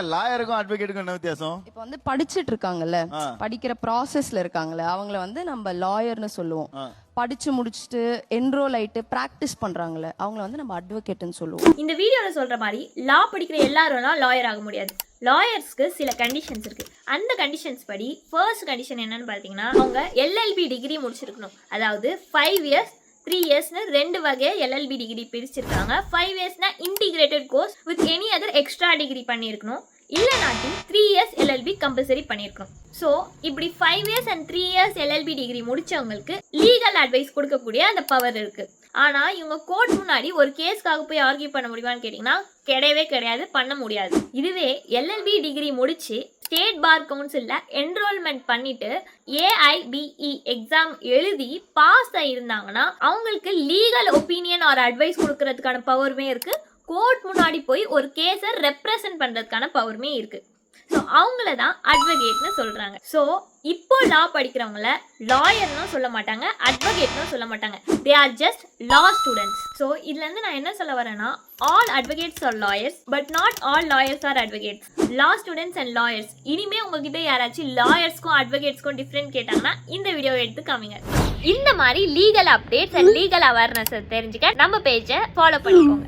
லாயருக்கும் அட்வொகேட்டுக்கும் என்ன வித்தியாசம்? இப்போ வந்து படிச்சிட்டு இருக்காங்கல்ல, படிக்கிற ப்ராசஸ்ல இருக்காங்கல்ல, அவங்கள வந்து நம்ம லாயர்னு சொல்லுவோம். படிச்சு முடிச்சுட்டு என்ரோல் ஆயிட்டு பிராக்டிஸ் பண்றாங்கல்ல, அவங்கள வந்து நம்ம அட்வொகேட்னு சொல்லுவோம். இந்த வீடியோல சொல்ற மாதிரி லா படிக்கிற எல்லாரும் லாயர் ஆக முடியாது. லாயர்ஸ்க்கு சில கண்டிஷன்ஸ் இருக்கு. அந்த கண்டிஷன்ஸ் படி ஃபர்ஸ்ட் கண்டிஷன் என்னன்னு பார்த்தீங்கன்னா, அவங்க எல்எல்பி டிகிரி முடிச்சிருக்கணும். அதாவது 5 இயர்ஸ் 3 இயர்ஸ்னு ரெண்டு வகையை எல்எல்பி டிகிரி பிரிச்சிருக்காங்க. 5 இயர்ஸ்னா integrated course with any other extra degree பண்ணியிருக்கணும். இல்லைனாட்டி 3 இயர்ஸ் எல்எல்பி கம்பல்சரி பண்ணியிருக்கணும். ஸோ இப்படி 5 years and 3 years LLB degree முடிச்சவங்களுக்கு லீகல் அட்வைஸ் கொடுக்கக்கூடிய அந்த பவர் இருக்கு. ஆனால் இவங்க கோர்ட் முன்னாடி ஒரு கேஸ்க்காக போய் ஆர்கியூ பண்ண முடியுமான்னு கேட்டிங்கன்னா கிடையவே கிடையாது, பண்ண முடியாது. இதுவே எல்எல்பி டிகிரி முடிச்சு ஸ்டேட் பார் கவுன்சிலில் என்ரோல்மெண்ட் பண்ணிட்டு AIBE எக்ஸாம் எழுதி பாஸ் ஆகியிருந்தாங்கன்னா அவங்களுக்கு லீகல் ஒப்பீனியன் ஆர் அட்வைஸ் கொடுக்கறதுக்கான பவருமே இருக்குது. கோர்ட் முன்னாடி போய் ஒரு கேஸை ரெப்ரசன்ட் பண்ணுறதுக்கான பவருமே இருக்குது. ஸோ அவங்கள தான் அட்வொகேட்னு சொல்கிறாங்க. ஸோ இப்போ லா படிக்கிறவங்கள லாயர்னும் சொல்ல மாட்டாங்க, அட்வொகேட்னும் சொல்ல மாட்டாங்க. They are just law students. So இதுலேருந்து நான் என்ன சொல்ல வரேன்னா, all advocates are lawyers but not all lawyers are advocates. Law students and lawyers. இனிமே உங்ககிட்ட யாராச்சும் லாயர்ஸ்க்கும் அட்வொகேட்ஸ்க்கும் டிஃப்ரெண்ட் கேட்டாங்கன்னா இந்த வீடியோ எடுத்து காமிங்க. இந்த மாதிரி legal updates and legal awareness தெரிஞ்சுக்க நம்ம பேஜை ஃபாலோ பண்ணிக்கோங்க.